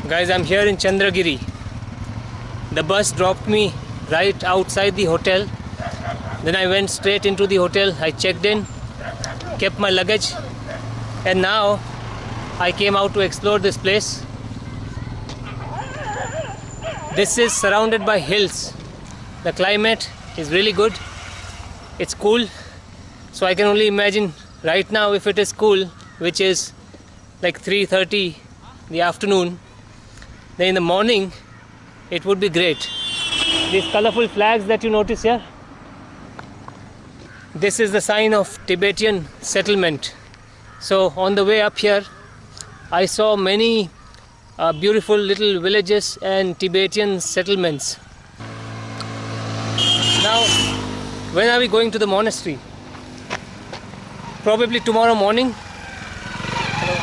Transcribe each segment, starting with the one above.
Guys, I'm here in Chandragiri. The bus dropped me right outside the hotel. Then I went straight into the hotel. I checked in, kept my luggage, and now I came out to explore this place. This is surrounded by hills. The climate is really good. It's cool. So I can only imagine right now if it is cool, which is like 3:30 in the afternoon, then in the morning it would be great. These colorful flags that you notice here, this is the sign of Tibetan settlement. So on the way up here I saw many beautiful little villages and Tibetan settlements. Now when are we going to the monastery? Probably tomorrow morning. Hello.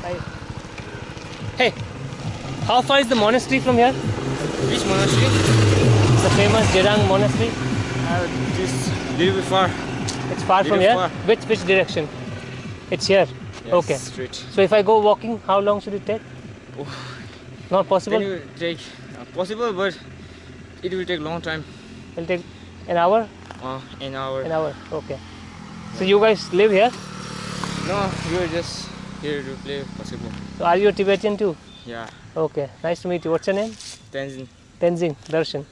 Hi. Hey, how far is the monastery from here? Which monastery? It's the famous Jerang monastery. Just little bit far. It's far from here? Far. Which direction? It's here. Yes, okay. Straight. So if I go walking, how long should it take? Oh. Not possible? Then it will take possible, but it will take long time. It'll take an hour? An hour. An hour. Okay. So you guys live here? No, we are just here to play basketball. So are you a Tibetan too? Yeah. Okay. Nice to meet you. What's your name? Tenzin. Tenzin. Darshan.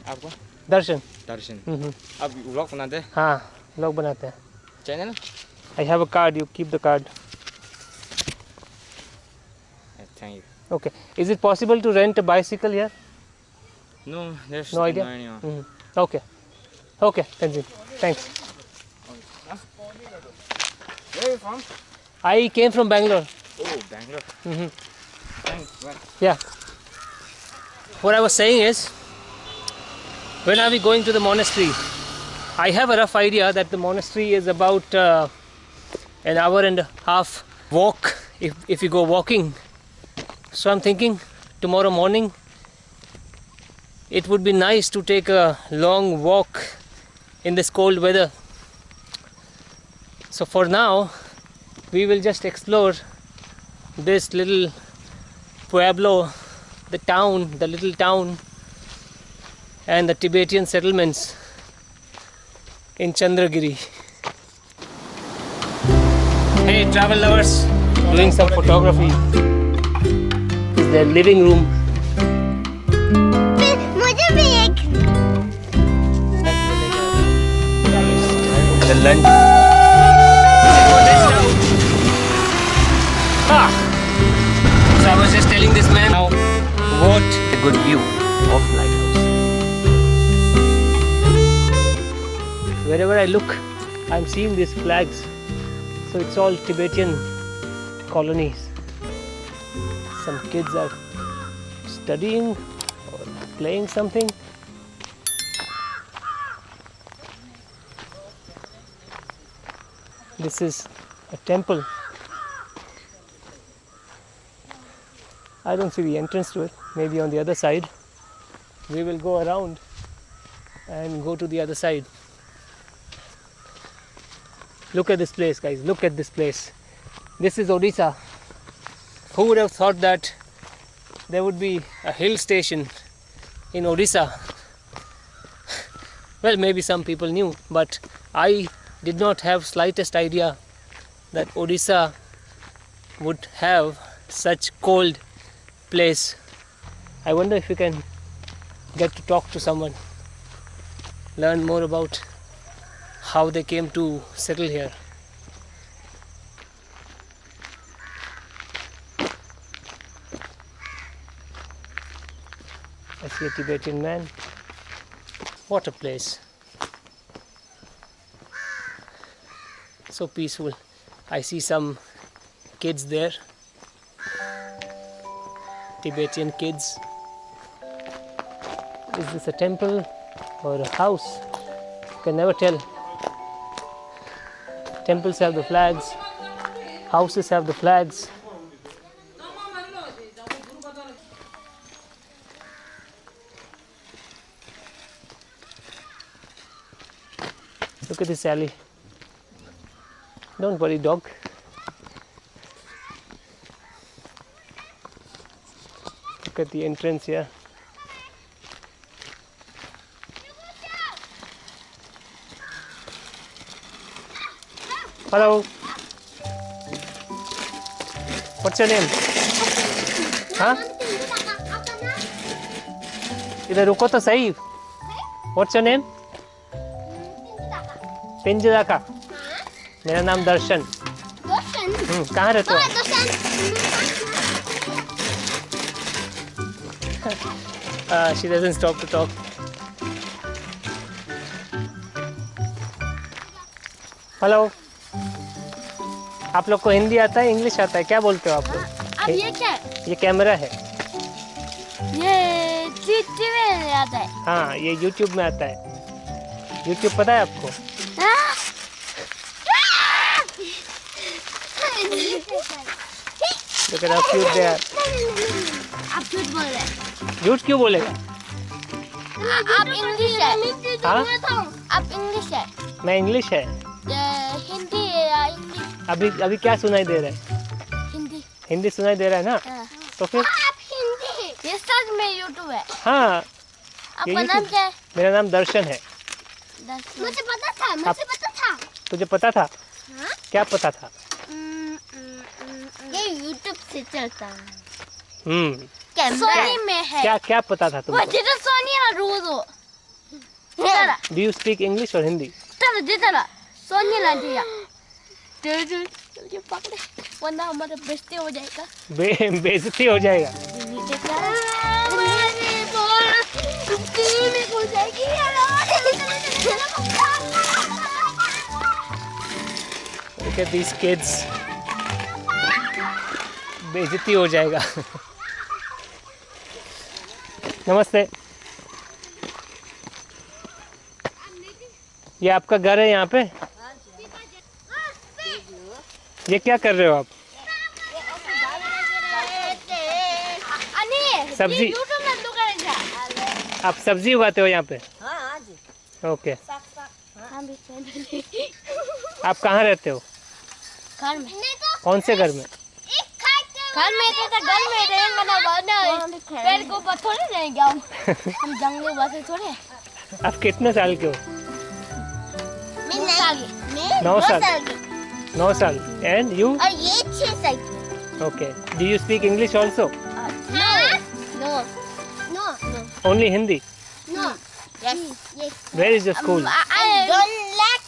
आपका? Darshan. दर्शन. Mm-hmm. आप vlog बनाते हैं? हाँ, vlog बनाते हैं. Channel? I have a card. You keep the card. Thank you. Okay. Is it possible to rent a bicycle here? No, there's No idea? Mm-hmm. Okay. Okay, Tenzin. Thanks. Where are you from? I came from Bangalore. Oh, Bangalore. Mm-hmm. Thanks. Well, Yeah. What I was saying is, when are we going to the monastery? I have a rough idea that the monastery is about an hour and a half walk if you go walking. So I'm thinking tomorrow morning it would be nice to take a long walk in this cold weather. So for now we will just explore this little pueblo, the little town and the Tibetan settlements in Chandragiri. Hey travel lovers, doing some photography. This is their living room. मुझे भी एक The lunch. So I was just telling this man how what a good view of lighthouse. Wherever I look, I'm seeing these flags. So it's all Tibetan colonies. Some kids are studying or playing something. This is a temple. I don't see the entrance to it. Maybe on the other side. We will go around and go to the other side. Look at this place, guys. Look at this place. This is Odisha. Who would have thought that there would be a hill station in Odisha? Well, maybe some people knew, but I did not have slightest idea that Odisha would have such cold place. I wonder if we can get to talk to someone, learn more about how they came to settle here. I see a Tibetan man. What a place. So peaceful. I see some kids there. Tibetan kids. Is this a temple or a house? You can never tell. Temples have the flags. Houses have the flags. Look at this alley. Don't worry, dog. Look at the entrance here. Hello. What's your name? हाँ? इधर रुको तो सही. What's your name? पिंजदाका. मेरा नाम दर्शन. कहाँ रहते हो? She doesn't stop to talk. Hello. आप लोग को हिंदी आता है, इंग्लिश आता है, क्या बोलते हो आप लोग? अब ये क्या है? ये कैमरा है. ये टीवी में आता है. हाँ, ये YouTube में आता है. YouTube पता है आपको? Look at how cute they are. आप झूठ बोल रहे हैं. झूठ क्यों बोलेगा? आप इंग्लिश है. हाँ? आप इंग्लिश है. मैं इंग्लिश है. हिंदी या इंग्लिश? अभी क्या सुनाई दे रहा है? हिंदी. हिंदी सुनाई दे रहा है ना? तो फिर? आप हिंदी. ये सच में YouTube है. हाँ. आपका नाम क्या है? मेरा नाम दर्शन है. मुझे पता था. तुझे पता था? हाँ? क्या पता था? ये YouTube से चलता है. सोनी में है. क्या पता था तुमको? जिधर सोनी है रोज़ो. Do you speak English or Hindi? जिधर सोनी ला दिया. जल्दी पकड़े वरना हमारा बेइज्जती हो जाएगा. बेइज्जती हो जाएगा. Look at these kids. बेइज्जती हो जाएगा. नमस्ते. ये आपका घर है यहाँ पे? ये क्या कर रहे हो आप? सब्जी. आप सब्जी उगाते हो यहाँ पे? ओके. आप कहाँ रहते हो? घर में. कौन से घर में? घर में रहेंगे ना वरना पेड़ को ऊपर थोड़े रहेंगे हम. जंगली बसे थोड़े. आप कितने साल के हो? 9 साल. 9 साल. And you? और ये 6 साल. Okay. Do you speak English also? No. Only Hindi. No. Yes. Where is your school? I don't like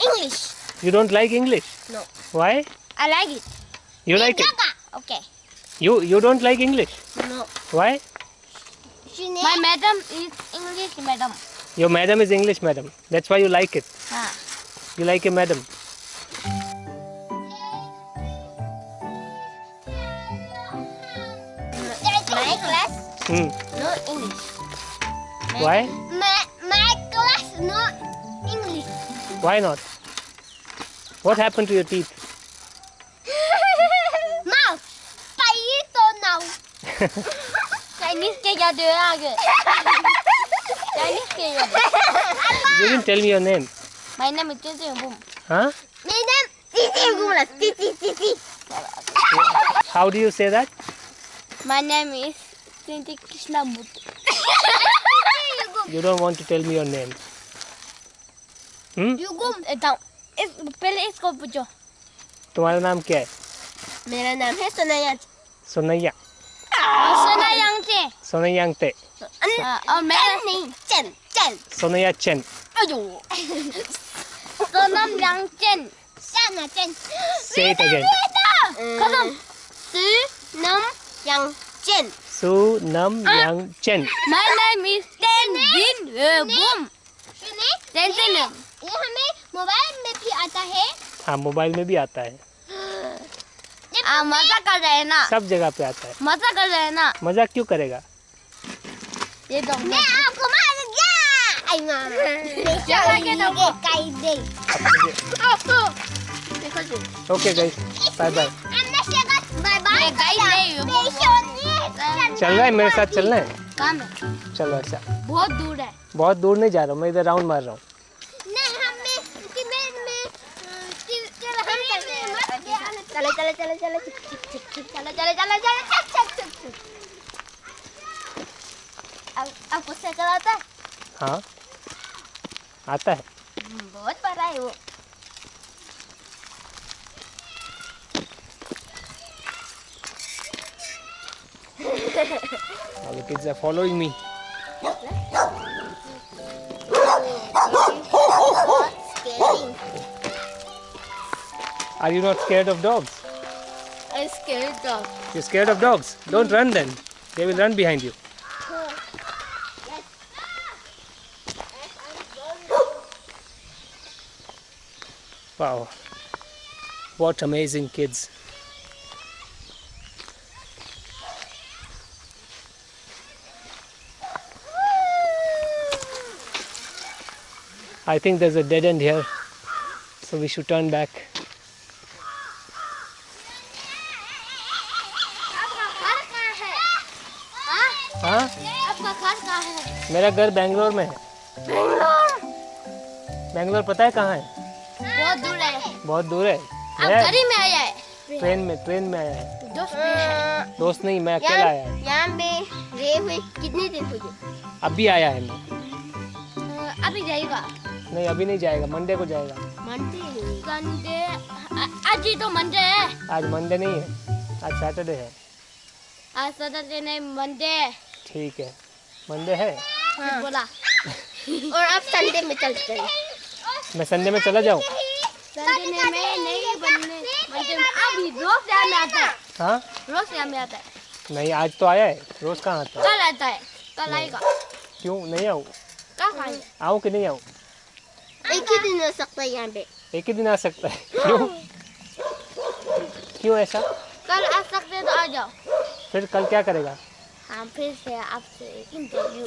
English. You don't like English? No. Why? I like it. You like it? Okay. You don't like English? No. Why? My madam is English madam. Your madam is English madam. That's why you like it. हाँ. You like your madam. My class no English. Why? My class no English. Why not? What happened to your teeth? Mouth. Paito now. Chinese के क्या दे आगे? Chinese के क्या? You didn't tell me your name. My name is Titi Boom. Huh? My name Titi Boom. Titi. How do you say that? My name is Titi Krishna Boom. You don't want to tell me your name. You go. पहले इसको पूछो. तुम्हारा नाम क्या है? मेरा नाम है सोनैया. सोनैया. सोनैयांगचे. सोनैयांगते. और मेरा नहीं चन. सोनैया चन. सोनमयांगचन. चन. Say it again. खत्म. सोनमयांगचन. Sunamyangchen. My name is Tenzin Boom. Tenzin. ये हमें मोबाइल में भी आता है. हाँ, मोबाइल में भी आता है. मजा कर रहे हैं ना. सब जगह पे आता है. मजा कर रहे हैं ना. मजाक क्यों करेगा? ये दो. मैं आपको मार गया. आई माँ. चला के दो. काई दे. Okay guys, bye bye. Bye bye. चल रहा है मेरे साथ चलना है? काम है. चलो अच्छा. बहुत दूर है. बहुत दूर नहीं जा रहा हूँ, मैं इधर राउंड मार रहा हूँ. नहीं हमें चलो आपको साइकिल आता है? हाँ आता है। बहुत बड़ा है वो। Now the kids are following me. Are you not scared of dogs? I'm scared dog. You're scared of dogs? Don't run then. They will run behind you. Wow. What amazing kids. I think there's a dead end here, so we should turn back. आपका घर कहाँ है? हाँ? हाँ? आपका घर कहाँ है? मेरा घर बेंगलोर में है। बेंगलोर। बेंगलोर पता है कहाँ है? बहुत दूर है। बहुत दूर है। आप मैं गाड़ी में आया है? ट्रेन में आया है। दोस्त भी है। दोस्त नहीं, मैं अकेला आया है। यहाँ पे रहे हुए कितने दिन हुए? अभी आया है मैं। अभी जाएगा। नहीं अभी नहीं जाएगा, मंडे को जाएगा। मंडे आज ही तो मंडे है। आज मंडे नहीं है, आज सैटरडे है। आज सैटरडे नहीं मंडे। ठीक है, मंडे है। हाँ। बोला। और अब संडे में चलते हैं। मैं संडे में चला जाऊँ? संडे में नहीं बनने मंडे में अभी रोज यहाँ में आता है। हाँ? रोज यहाँ में आता है। नहीं आज तो आया है, रोज कहाँ आता है? कल आता है। कल आएगा। क्यों नहीं आऊँ? कब आएगा? आऊँ कि नहीं आऊँ? एक ही दिन हो सकता है यहाँ पे। एक ही दिन आ सकता है। क्यों? क्यों ऐसा? कल आ सकते हैं तो आ जाओ। फिर कल क्या करेगा? हम फिर से आपसे इंटरव्यू।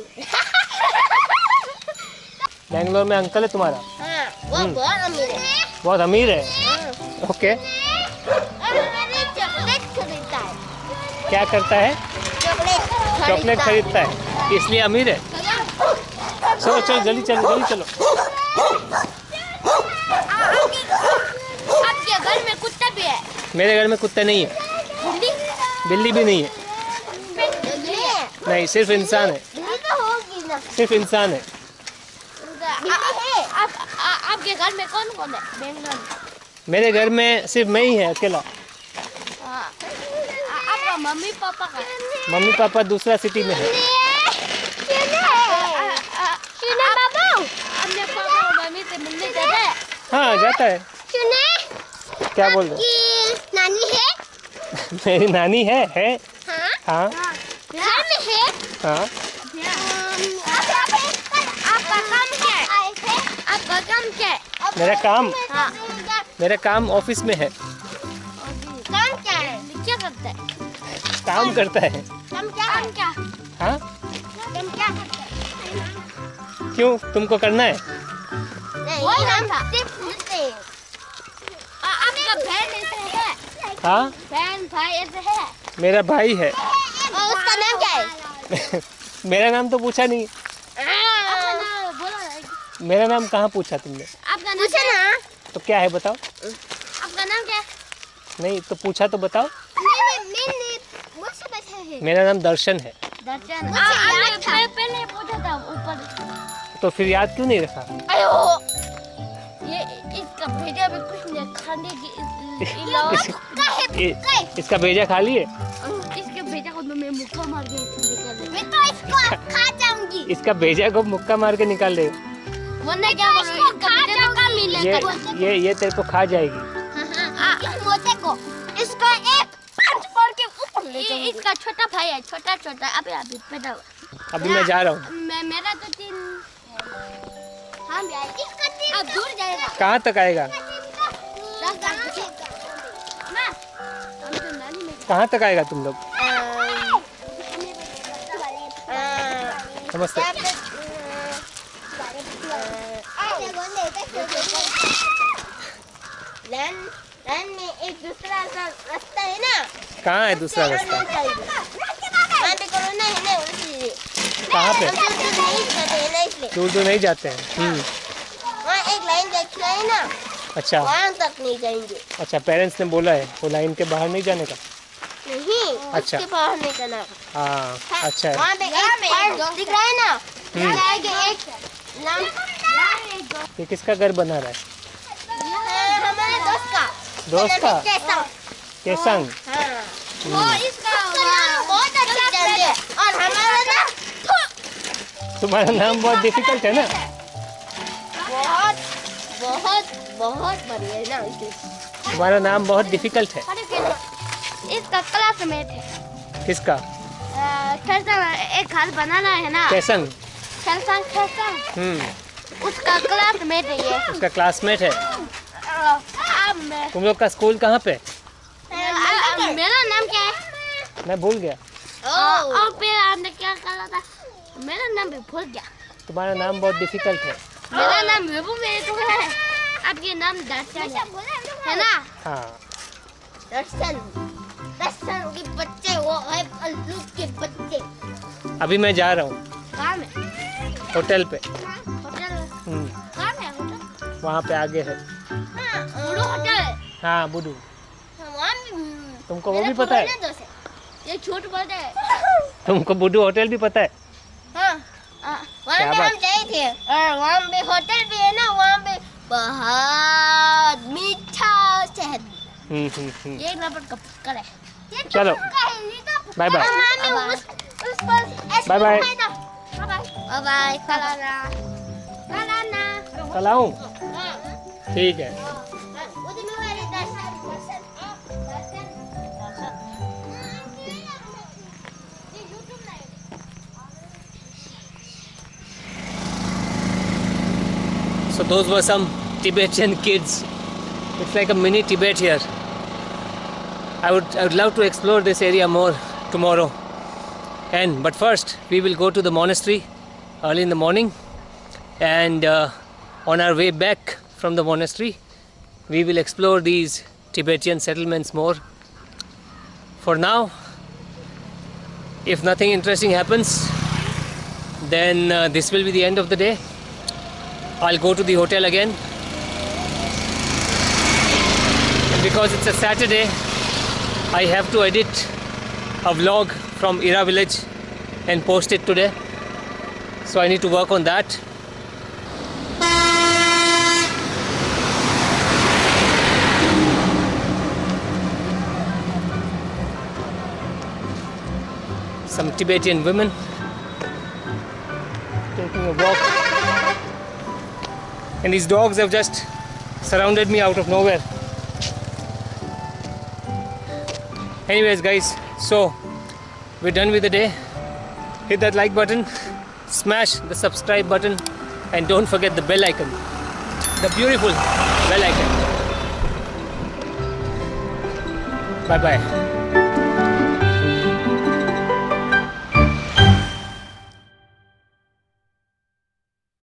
बेंगलोर में अंकल है तुम्हारा? हाँ, वो बहुत अमीर है। बहुत अमीर है। हाँ। ओके। और मैंने चॉकलेट खरीदा है। क्या करता है? चॉकलेट खरीदता है, इसलिए अमीर है। चलो चलो जल्दी चलो, जल्दी चलो। आपके घर में कुत्ता भी है? मेरे घर में कुत्ता नहीं है, बिल्ली? बिल्ली भी नहीं है। बिल्ली है? नहीं, सिर्फ इंसान है। बिल्ली तो होगी ना। सिर्फ इंसान है। आपके घर में कौन कौन है? बेंगलोर में। मेरे घर में सिर्फ मैं ही है अकेला। आपका मम्मी पापा का? मम्मी पापा दूसरा सिटी में है। अपने पापा और मम्मी से मिलने जाता है? हाँ जाता है। सुने? क्या बोल रहे? आपकी नानी है? मेरी नानी है? हाँ? हाँ घर में है? हाँ। आपका काम क्या है? आपका काम क्या है? मेरा काम? हाँ। मेरा काम ऑफिस में है। काम क्या है? क्या करता है? काम करता है। काम क्या? हाँ काम क्या करता है? क्यों, तुमको करना है? नहीं, हम सिर्फ पूछते हैं। आपका बहन ऐसे है? हाँ बहन भाई ऐसे है? मेरा भाई है। और उसका नाम क्या है? मेरा नाम तो पूछा नहीं। आपका नाम बोलो। मेरा नाम कहाँ पूछा तुमने? आपका नाम पूछा ना? तो क्या है बताओ? आपका नाम क्या है? नहीं तो पूछा तो बताओ। नहीं मुझसे पूछा है। मेरा नाम दर्शन है। दर्शन। आपने पहले पूछा था ऊपर। तो फिर याद क्यों नहीं रखा? अयो ये इसका भेजा भी कुछ नहीं खाने की। इसका भेजा खा लिए? इसके भेजा को मैं मुक्का मार के निकाल दे। मैं तो इसको खा जाऊंगी। इसका भेजा को मुक्का मार के निकाल दे। वरना क्या करूं? इसका भेजा तो कम मिलेगा। ये तेरे को खा जाएगी। इस मोटे को इसका एक पंच मार के ऊपर ले जाऊंगी। इसका छोटा भाई है, छोटा अभी पैदा हुआ। अभी मैं जा रहा हूँ। मेरा तो 3 हाँ भी आएगा। इसका 3 अब दूर जाएगा। कहाँ तक आएगा? कहाँ तक आएगा तुम लोग? नमस्ते। लाइन में एक दूसरा रास्ता है ना? कहाँ है दूसरा रास्ता? वहाँ पे कोरोना है ना, इसलिए। कहाँ पे? हम दूर नहीं जाते हैं ना, इसलिए। दूर नहीं जाते हैं। वहाँ एक लाइन देखा है ना? अच्छा वहाँ तक नहीं जाएंगे। अच्छा, पेरेंट्स ने बोला है वो लाइन के बाहर नहीं जाने का? नहीं, अच्छा। उसके बाहर नहीं करना। हाँ अच्छा है। वहाँ पे एक दिख रहा है ना, एक नाम ये किसका घर बना रहा है? हमारे दोस्त का। दोस्त का? कैसा? केसंग। हाँ। वो इसका नाम बहुत अच्छा है और हमारा नाम तुम्हारा नाम बहुत डिफिकल्ट है ना? बहुत बहुत बहुत बढ़िया है ना इसलिए। तुम्हारा नाम बहुत डिफिकल्ट है। इसका क्लासमेट है। किसका? एक घर बनाना है ना, केसंग। उसका क्लासमेट है ये। उसका क्लासमेट है। अब तुम लोग का स्कूल कहाँ पे? मेरा नाम क्या है? मैं भूल गया। और फिर आपने क्या कहा था? मेरा नाम भी भूल गया। तुम्हारा नाम बहुत डिफिकल्ट है। मेरा नाम विभू मेरे है। आपके नाम दर्शन है ना? हाँ। दर्शन के बच्चे, वो है अल्लू के बच्चे। अभी मैं जा रहा हूँ कहाँ में? होटल पे। होटल हम्म, कहाँ में? होटल वहाँ पे आगे है। बुडू होटल है। हाँ बुडू। वहाँ भी तुमको वो भी पता है? ये झूठ बोलते हैं। तुमको बुडू होटल भी पता है? हाँ, वहाँ क्या पे बात? हम गए थे और वहाँ पे होटल भी है ना, वहाँ पे बहुत मीठा शहद। ये रबड़ का पक्कर है। चलो bye bye. Bye bye. Bye कलाना। कल आऊँ? ठीक है। So those were some Tibetan kids. It's like a mini Tibet here. I would love to explore this area more tomorrow. But first we will go to the monastery early in the morning, and on our way back from the monastery we will explore these Tibetan settlements more. For now, if nothing interesting happens, then this will be the end of the day. I'll go to the hotel again, and because it's a Saturday, I have to edit a vlog from Ira village and post it today, so I need to work on that. Some Tibetan women taking a walk. And these dogs have just surrounded me out of nowhere. Anyways guys, so we're done with the day. Hit that like button, smash the subscribe button, and don't forget the bell icon, the beautiful bell icon. Bye bye.